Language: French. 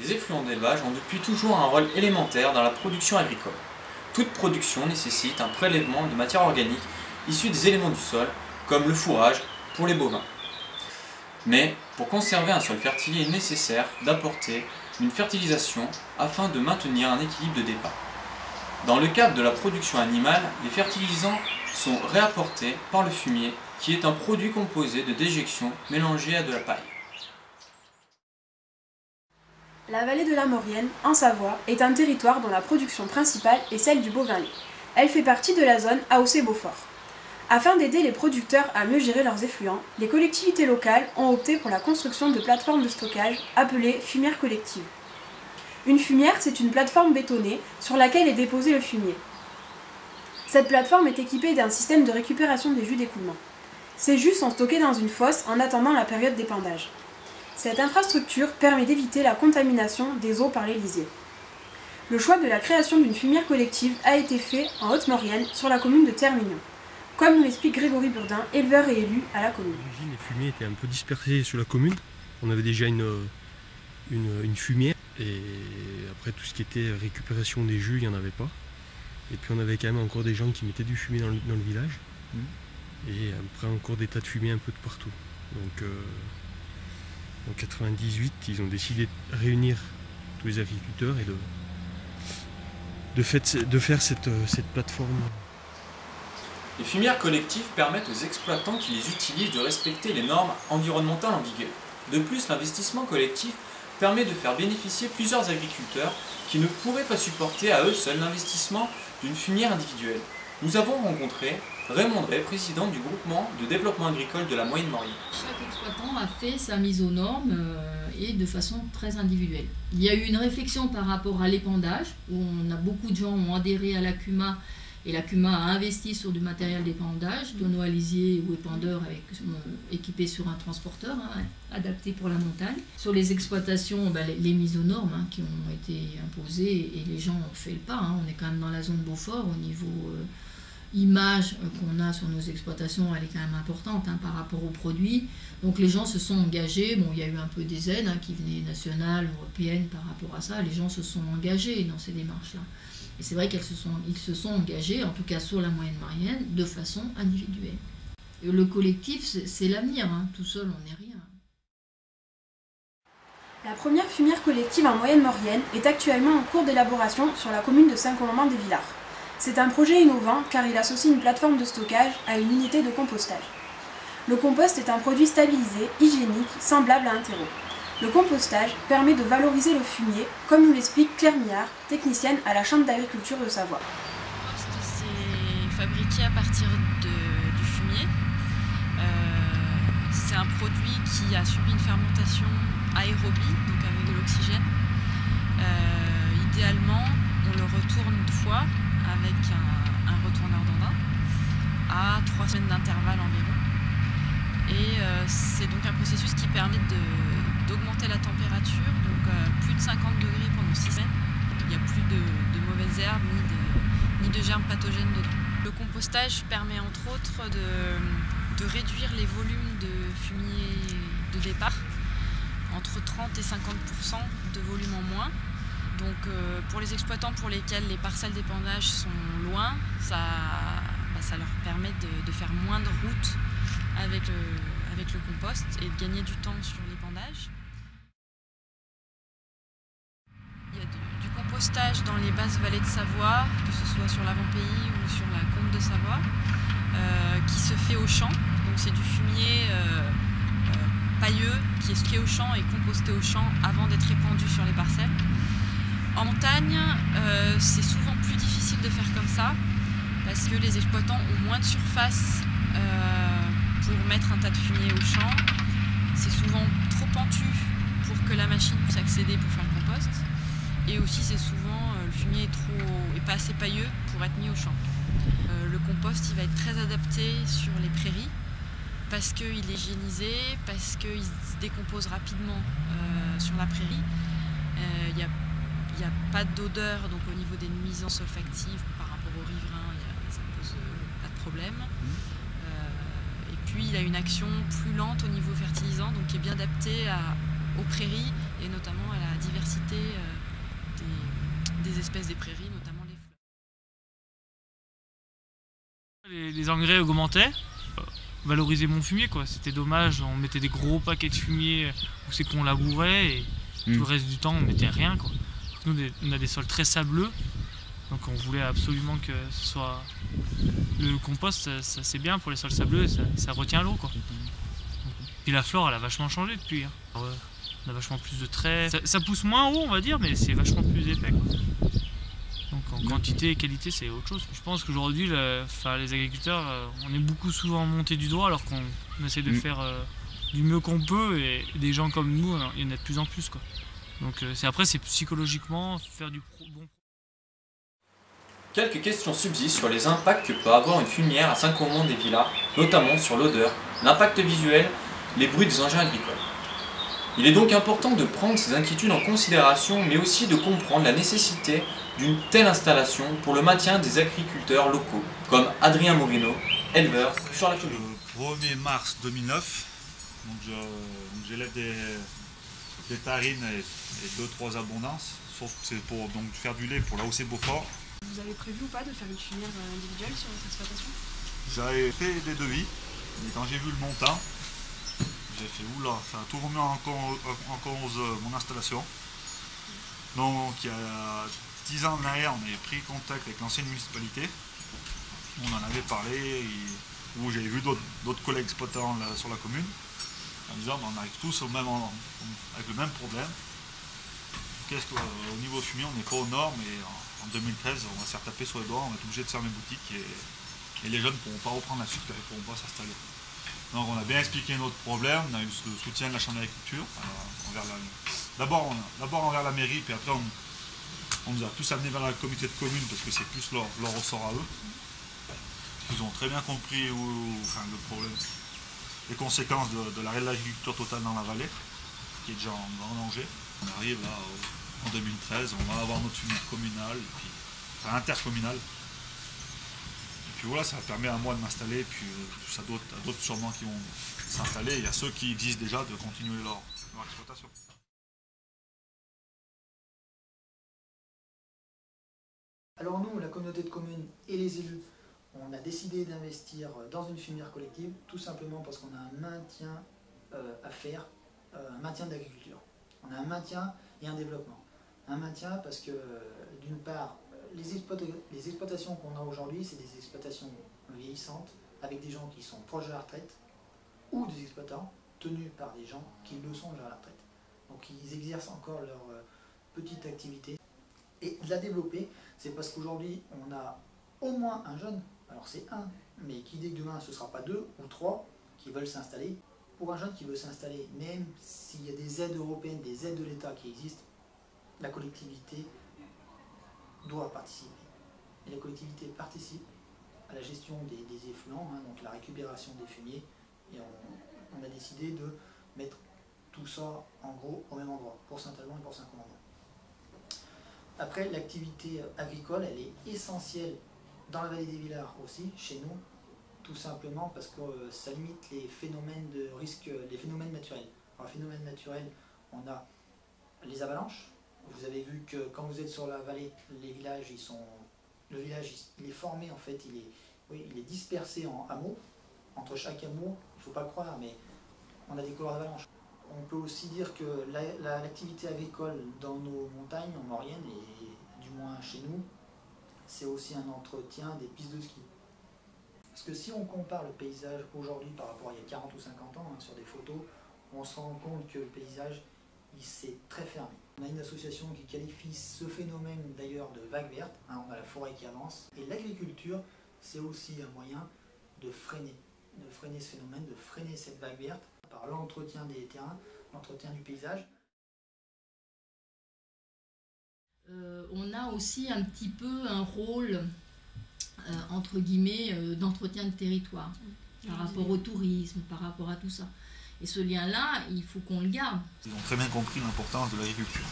Les effluents d'élevage ont depuis toujours un rôle élémentaire dans la production agricole. Toute production nécessite un prélèvement de matière organique issue des éléments du sol, comme le fourrage pour les bovins. Mais pour conserver un sol fertile, il est nécessaire d'apporter une fertilisation afin de maintenir un équilibre de départ. Dans le cadre de la production animale, les fertilisants sont réapportés par le fumier, qui est un produit composé de déjections mélangées à de la paille. La vallée de la Maurienne, en Savoie, est un territoire dont la production principale est celle du bovin lait. Elle fait partie de la zone AOC-Beaufort. Afin d'aider les producteurs à mieux gérer leurs effluents, les collectivités locales ont opté pour la construction de plateformes de stockage appelées fumières collectives. Une fumière, c'est une plateforme bétonnée sur laquelle est déposé le fumier. Cette plateforme est équipée d'un système de récupération des jus d'écoulement. Ces jus sont stockés dans une fosse en attendant la période d'épandage. Cette infrastructure permet d'éviter la contamination des eaux par les lisiers. Le choix de la création d'une fumière collective a été fait en Haute-Maurienne sur la commune de Termignon, comme nous l'explique Grégory Burdin, éleveur et élu à la commune. À l'origine, les fumiers étaient un peu dispersés sur la commune. On avait déjà une fumière et après tout ce qui était récupération des jus, il n'y en avait pas. Et puis on avait quand même encore des gens qui mettaient du fumier dans le village. Et après encore des tas de fumier un peu de partout. Donc en 98, ils ont décidé de réunir tous les agriculteurs et de faire cette plateforme. Les fumières collectives permettent aux exploitants qui les utilisent de respecter les normes environnementales en vigueur. De plus, l'investissement collectif permet de faire bénéficier plusieurs agriculteurs qui ne pourraient pas supporter à eux seuls l'investissement d'une fumière individuelle. Nous avons rencontré Raymond Drey, président du groupement de développement agricole de la Moyenne-Maurienne. Chaque exploitant a fait sa mise aux normes et de façon très individuelle. Il y a eu une réflexion par rapport à l'épandage, où beaucoup de gens ont adhéré à la CUMA, et la CUMA a investi sur du matériel d'épandage, tonneaux à lisier ou épandeurs équipés sur un transporteur adapté pour la montagne. Sur les exploitations, les mises aux normes qui ont été imposées et les gens ont fait le pas. On est quand même dans la zone Beaufort au niveau image qu'on a sur nos exploitations, elle est quand même importante par rapport aux produits. Donc les gens se sont engagés. Bon, il y a eu un peu des aides qui venaient nationales, européennes par rapport à ça. Les gens se sont engagés dans ces démarches-là. Et c'est vrai qu'ils se sont engagés, en tout cas sur la Moyenne-Maurienne, de façon individuelle. Et le collectif, c'est l'avenir. Tout seul, on n'est rien. La première fumière collective en Moyenne-Maurienne est actuellement en cours d'élaboration sur la commune de Saint-Colomban-des-Villars. C'est un projet innovant car il associe une plateforme de stockage à une unité de compostage. Le compost est un produit stabilisé, hygiénique, semblable à un terreau. Le compostage permet de valoriser le fumier, comme nous l'explique Claire Millard, technicienne à la Chambre d'agriculture de Savoie. Le compost, c'est fabriqué à partir du fumier. C'est un produit qui a subi une fermentation aérobie, donc avec de l'oxygène. Idéalement, on le retourne une fois avec un retourneur d'andin à 3 semaines d'intervalle environ. Et c'est donc un processus qui permet d'augmenter la température, donc plus de 50 degrés pendant 6 semaines. Il n'y a plus de mauvaises herbes ni de germes pathogènes dedans. Le compostage permet entre autres de réduire les volumes de fumier de départ, entre 30 et 50% de volume en moins. Donc pour les exploitants pour lesquels les parcelles d'épandage sont loin, ça leur permet de faire moins de route avec le compost et de gagner du temps sur l'épandage. Il y a du compostage dans les basses vallées de Savoie, que ce soit sur l'Avant-Pays ou sur la Combe de Savoie, qui se fait au champ. Donc c'est du fumier pailleux qui est stocké au champ et composté au champ avant d'être répandu sur les parcelles. En montagne, c'est souvent plus difficile de faire comme ça parce que les exploitants ont moins de surface pour mettre un tas de fumier au champ. C'est souvent trop pentu pour que la machine puisse accéder pour faire le compost. Et aussi, c'est souvent le fumier est pas assez pailleux pour être mis au champ. Le compost, il va être très adapté sur les prairies parce qu'il est hygiénisé, parce qu'il se décompose rapidement sur la prairie. Il n'y a pas d'odeur, donc au niveau des nuisances olfactives par rapport aux riverains, ça ne pose pas de problème. Et puis il a une action plus lente au niveau fertilisant, donc qui est bien adapté aux prairies et notamment à la diversité des espèces des prairies, notamment les fleurs. Les engrais augmentaient, valoriser mon fumier quoi, c'était dommage, on mettait des gros paquets de fumier où c'est qu'on labourait et tout le reste du temps on mettait rien quoi. Nous on a des sols très sableux, donc on voulait absolument que ce soit... Le compost ça c'est bien pour les sols sableux, ça retient l'eau quoi. Puis la flore elle a vachement changé depuis. Hein. On a vachement plus de traits, ça pousse moins haut on va dire mais c'est vachement plus épais quoi. Donc en quantité et qualité c'est autre chose. Je pense qu'aujourd'hui les agriculteurs on est beaucoup souvent montés du doigt alors qu'on essaie de faire du mieux qu'on peut et des gens comme nous il y en a de plus en plus quoi. Donc après c'est psychologiquement faire du bon. Quelques questions subsistent sur les impacts que peut avoir une fumière à Saint-Comont-des-Villas, notamment sur l'odeur, l'impact visuel, les bruits des engins agricoles. Il est donc important de prendre ces inquiétudes en considération, mais aussi de comprendre la nécessité d'une telle installation pour le maintien des agriculteurs locaux, comme Adrien Morino, éleveur sur la commune. Le 1er mars 2009, j'élève des tarines et 2-3 abondances, sauf que c'est pour faire du lait pour l'AOC Beaufort. Vous avez prévu ou pas de faire une fumière individuelle sur votre exploitation? J'avais fait des devis, mais quand j'ai vu le montant, j'ai fait oula, ça a tout remis en cause mon installation. Donc il y a 10 ans en arrière, on avait pris contact avec l'ancienne municipalité. On en avait parlé, où j'avais vu d'autres collègues exploitants sur la commune, en disant on arrive tous avec le même problème. Qu'est-ce qu'au niveau fumier, on n'est pas aux normes et en 2013, on va se faire taper sur les doigts, on va être obligé de fermer boutique et les jeunes ne pourront pas reprendre la suite, ils ne pourront pas s'installer. Donc on a bien expliqué notre problème, on a eu le soutien de la Chambre d'agriculture, d'abord envers la mairie, puis après on nous a tous amenés vers la comité de communes parce que c'est plus leur ressort à eux. Ils ont très bien compris le problème, les conséquences de l'arrêt de l'agriculture totale dans la vallée, qui est déjà en grand danger. On arrive là en 2013, on va avoir notre fumière communale, intercommunale. Et puis voilà, ça permet à moi de m'installer, puis à d'autres sûrement qui vont s'installer. Il y a ceux qui existent déjà de continuer leur exploitation. Alors nous, la communauté de communes et les élus, on a décidé d'investir dans une fumière collective, tout simplement parce qu'on a un maintien à faire, un maintien de l'agriculture. On a un maintien et un développement. Un maintien parce que, d'une part, les exploitations qu'on a aujourd'hui, c'est des exploitations vieillissantes, avec des gens qui sont proches de la retraite, ou des exploitants tenus par des gens qui le sont déjà à la retraite. Donc ils exercent encore leur petite activité. Et de la développer, c'est parce qu'aujourd'hui, on a au moins un jeune, alors c'est un, mais qui dit que demain ce ne sera pas 2 ou 3 qui veulent s'installer. Pour un jeune qui veut s'installer, même s'il y a des aides européennes, des aides de l'État qui existent, la collectivité doit participer. Et la collectivité participe à la gestion des effluents, donc la récupération des fumiers, et on a décidé de mettre tout ça en gros au même endroit, pour Saint-Alban et pour Saint-Comandant. Après, l'activité agricole, elle est essentielle dans la vallée des Villars aussi, chez nous, tout simplement parce que ça limite les phénomènes de risque, les phénomènes naturels. Alors, phénomènes naturels, on a les avalanches. Vous avez vu que quand vous êtes sur la vallée, les villages, le village il est formé en fait, il est dispersé en hameaux. Entre chaque hameau, il ne faut pas le croire, mais on a des couloirs d'avalanche. On peut aussi dire que l'activité agricole dans nos montagnes, en Maurienne, et du moins chez nous, c'est aussi un entretien des pistes de ski. Parce que si on compare le paysage aujourd'hui par rapport à il y a 40 ou 50 ans, sur des photos, on se rend compte que le paysage, il s'est très fermé. On a une association qui qualifie ce phénomène d'ailleurs de vague verte, on a la forêt qui avance, et l'agriculture, c'est aussi un moyen de freiner ce phénomène, de freiner cette vague verte par l'entretien des terrains, l'entretien du paysage. On a aussi un petit peu un rôle, entre guillemets, d'entretien de territoire, par rapport au tourisme, par rapport à tout ça. Et ce lien-là, il faut qu'on le garde. Ils ont très bien compris l'importance de l'agriculture.